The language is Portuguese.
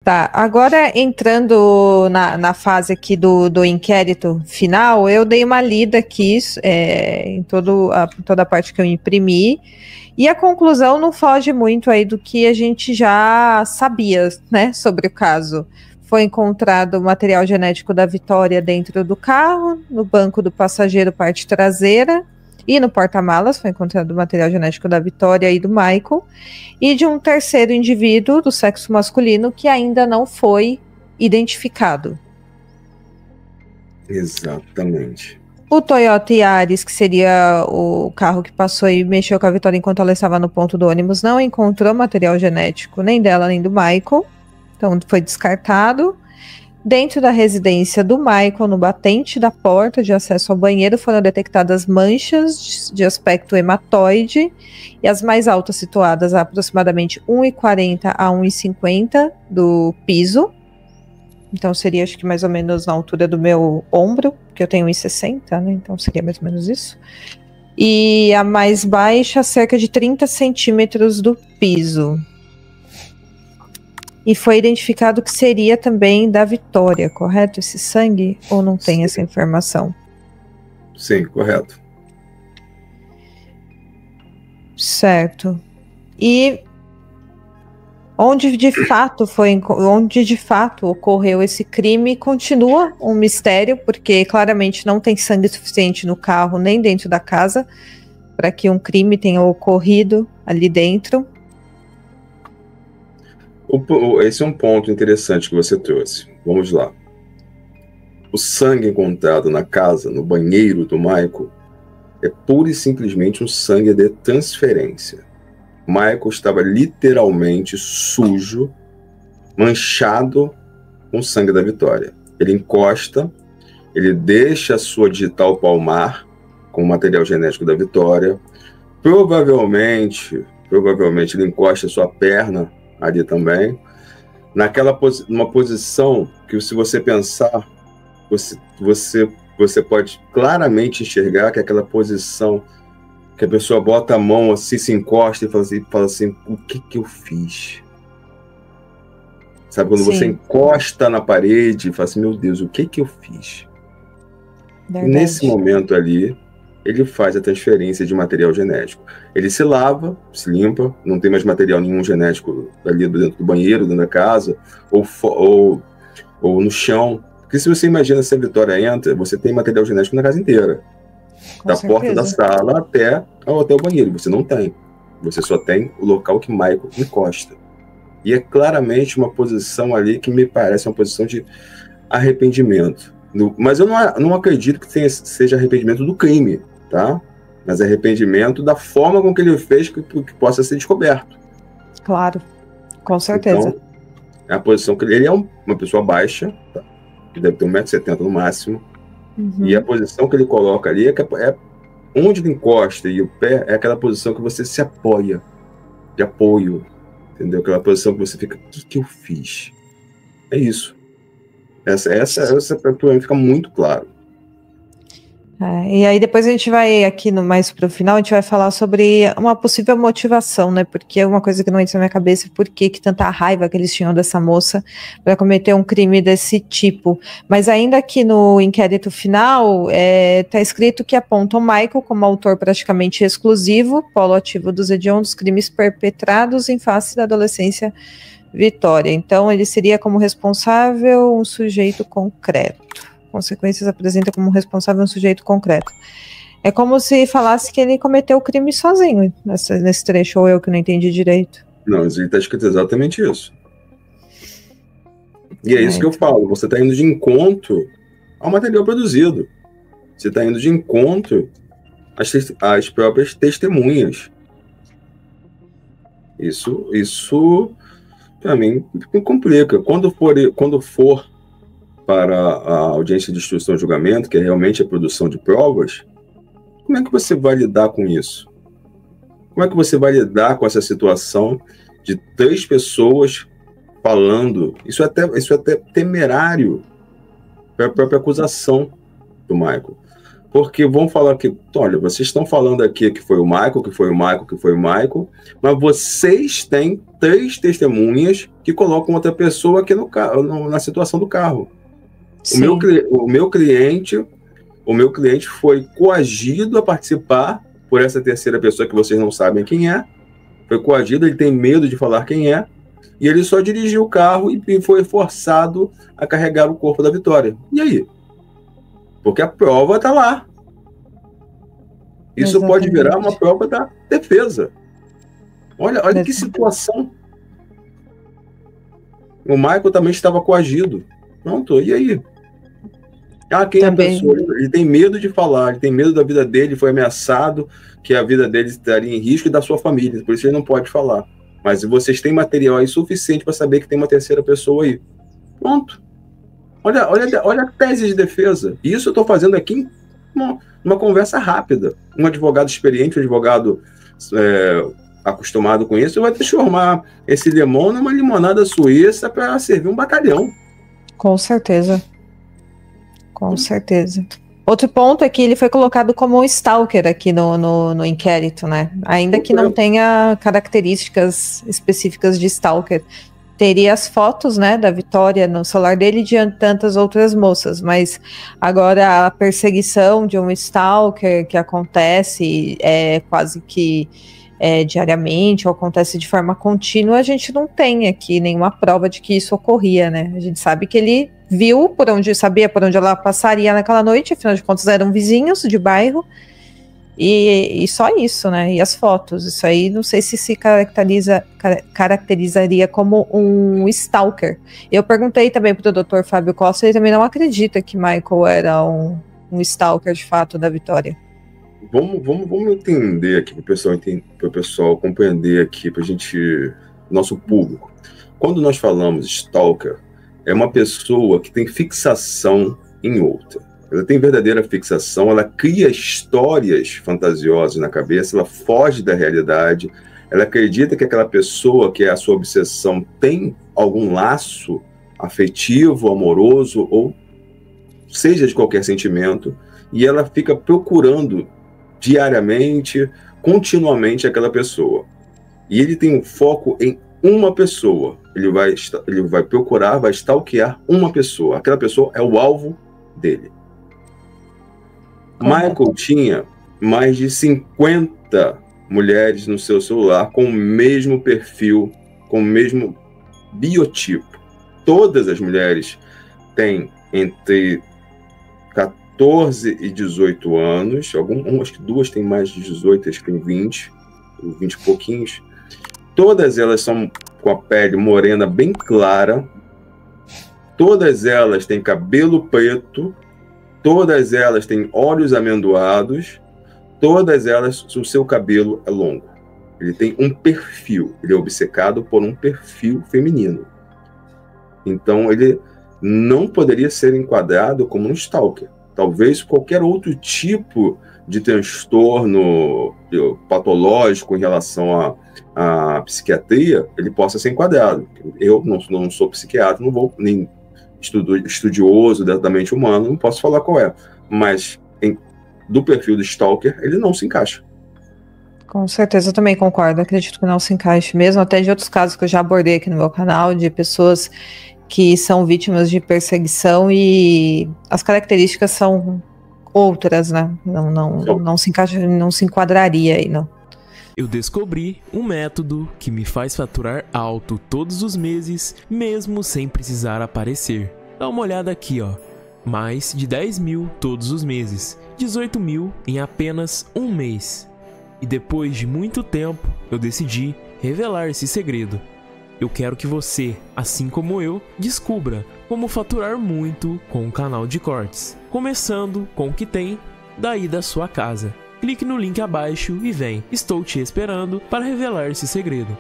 Tá, agora entrando na fase aqui do inquérito final, eu dei uma lida aqui em toda a parte que eu imprimi, e a conclusão não foge muito aí do que a gente já sabia, né, sobre o caso. Foi encontrado material genético da Vitória dentro do carro, no banco do passageiro, parte traseira, e no porta-malas foi encontrado material genético da Vitória e do Michael, e de um terceiro indivíduo do sexo masculino que ainda não foi identificado. Exatamente. O Toyota Yaris, que seria o carro que passou e mexeu com a Vitória enquanto ela estava no ponto do ônibus, não encontrou material genético nem dela nem do Michael, então foi descartado. Dentro da residência do Michael, no batente da porta de acesso ao banheiro, foram detectadas manchas de aspecto hematóide, e as mais altas situadas a aproximadamente 1,40 a 1,50 do piso. Então seria, acho que mais ou menos na altura do meu ombro, que eu tenho 1,60, né? Então seria mais ou menos isso. E a mais baixa, cerca de 30 centímetros do piso. E foi identificado que seria também da Vitória, correto? Esse sangue? Ou não tem essa informação? Sim, correto. Certo. E onde de fato ocorreu esse crime continua um mistério, porque claramente não tem sangue suficiente no carro nem dentro da casa para que um crime tenha ocorrido ali dentro. Esse é um ponto interessante que você trouxe. Vamos lá. O sangue encontrado na casa, no banheiro do Michael, é pura e simplesmente um sangue de transferência. Michael estava literalmente sujo, manchado com o sangue da Vitória. Ele encosta, ele deixa a sua digital palmar com o material genético da Vitória. Provavelmente ele encosta a sua perna ali também, numa posição que, se você pensar, você pode claramente enxergar que é aquela posição que a pessoa bota a mão assim, se encosta e fala assim, o que eu fiz? Sabe, quando Sim. você encosta na parede e fala assim, meu Deus, o que eu fiz? Verdade. E nesse momento ali, ele faz a transferência de material genético. Ele se lava, se limpa, não tem mais material nenhum genético ali dentro do banheiro, dentro da casa, ou no chão. Porque se você imagina, se a Vitória entra, você tem material genético na casa inteira. Da porta da sala até o banheiro. Você não tem. Você só tem o local que Michael encosta. E é claramente uma posição ali que me parece uma posição de arrependimento. Mas eu não acredito que seja arrependimento do crime, tá? Mas arrependimento da forma com que ele fez que possa ser descoberto. Claro, com certeza. Então, é a posição que ele é uma pessoa baixa, tá? Que deve ter 1,70 m no máximo. Uhum. E a posição que ele coloca ali é onde ele encosta, e o pé é aquela posição que você se apoia, de apoio, entendeu? Aquela posição que você fica, o que eu fiz? É isso. Essa para mim fica muito claro. E aí depois a gente vai aqui mais pro final, a gente vai falar sobre uma possível motivação, né? Porque é uma coisa que não entra na minha cabeça, por que tanta raiva que eles tinham dessa moça para cometer um crime desse tipo. Mas ainda aqui no inquérito final, tá escrito que aponta o Michael como autor praticamente exclusivo, polo ativo dos hediondos crimes perpetrados em face da adolescência Vitória. Então ele seria como responsável um sujeito concreto. Consequências apresenta como responsável um sujeito concreto. É como se falasse que ele cometeu o crime sozinho nesse trecho, ou eu que não entendi direito. Não, ele está escrito exatamente isso. E é isso que eu falo, você está indo de encontro ao material produzido. Você está indo de encontro às próprias testemunhas. Isso para mim, complica. Quando for para a audiência de instrução e julgamento, que é realmente a produção de provas, como é que você vai lidar com isso? Como é que você vai lidar com essa situação de 3 pessoas falando? Isso é até temerário para a própria acusação do Michael. Porque vão falar que, olha, vocês estão falando aqui que foi o Michael, que foi o Michael, que foi o Michael, mas vocês têm 3 testemunhas que colocam outra pessoa aqui no carro, na situação do carro. O meu cliente foi coagido a participar por essa terceira pessoa que vocês não sabem quem é. Foi coagido, ele tem medo de falar quem é, e ele só dirigiu o carro e foi forçado a carregar o corpo da Vitória. E aí? Porque a prova está lá. Isso Exatamente. Pode virar uma prova da defesa. Olha que situação. O Michael também estava coagido. Pronto, e aí? Quem também. É a pessoa? Ele tem medo de falar, ele tem medo da vida dele, foi ameaçado que a vida dele estaria em risco e da sua família, por isso ele não pode falar. Mas vocês têm material aí suficiente para saber que tem uma terceira pessoa aí. Pronto. Olha a tese de defesa. Isso eu estou fazendo aqui numa conversa rápida. Um advogado experiente, um advogado acostumado com isso, vai transformar esse limão numa limonada suíça para servir um batalhão. Com certeza. Com certeza. Outro ponto é que ele foi colocado como um stalker aqui no inquérito, né? Ainda que não tenha características específicas de stalker. Teria as fotos, né, da Vitória no celular dele diante de tantas outras moças, mas agora a perseguição de um stalker que acontece quase que diariamente, ou acontece de forma contínua, a gente não tem aqui nenhuma prova de que isso ocorria, né? A gente sabe que ele viu sabia por onde ela passaria naquela noite, afinal de contas eram vizinhos de bairro, e só isso, né? E as fotos, isso aí não sei se caracterizaria como um stalker. Eu perguntei também para o Dr. Fábio Costa, ele também não acredita que Michael era um stalker de fato da Vitória. Vamos entender aqui, para o pessoal compreender aqui, para a gente, nosso público. Quando nós falamos stalker, é uma pessoa que tem fixação em outra. Ela tem verdadeira fixação, ela cria histórias fantasiosas na cabeça, ela foge da realidade, ela acredita que aquela pessoa que é a sua obsessão tem algum laço afetivo, amoroso, ou seja de qualquer sentimento, e ela fica procurando diariamente, continuamente aquela pessoa. E ele tem um foco em uma pessoa. Ele vai procurar, vai stalkear uma pessoa. Aquela pessoa é o alvo dele. Michael tinha mais de 50 mulheres no seu celular com o mesmo perfil, com o mesmo biotipo. Todas as mulheres têm entre 14 e 18 anos, acho que 2 têm mais de 18, acho que tem 20 e pouquinhos. Todas elas são com a pele morena bem clara, todas elas têm cabelo preto, todas elas têm olhos amendoados, todas elas, o seu cabelo é longo. Ele tem um perfil, ele é obcecado por um perfil feminino. Então ele não poderia ser enquadrado como um stalker. Talvez qualquer outro tipo de transtorno patológico em relação à psiquiatria, ele possa ser enquadrado. Eu não sou psiquiatra, não vou nem estudioso da mente humana, não posso falar qual é. Mas do perfil do stalker, ele não se encaixa. Com certeza, eu também concordo. Acredito que não se encaixe mesmo, até de outros casos que eu já abordei aqui no meu canal, de pessoas que são vítimas de perseguição e as características são outras, né? Não se encaixa, não se enquadraria aí, não. Eu descobri um método que me faz faturar alto todos os meses, mesmo sem precisar aparecer. Dá uma olhada aqui, ó. Mais de 10 mil todos os meses, 18 mil em apenas um mês. E depois de muito tempo, eu decidi revelar esse segredo. Eu quero que você, assim como eu, descubra como faturar muito com o canal de cortes, começando com o que tem daí da sua casa. Clique no link abaixo e vem, estou te esperando para revelar esse segredo.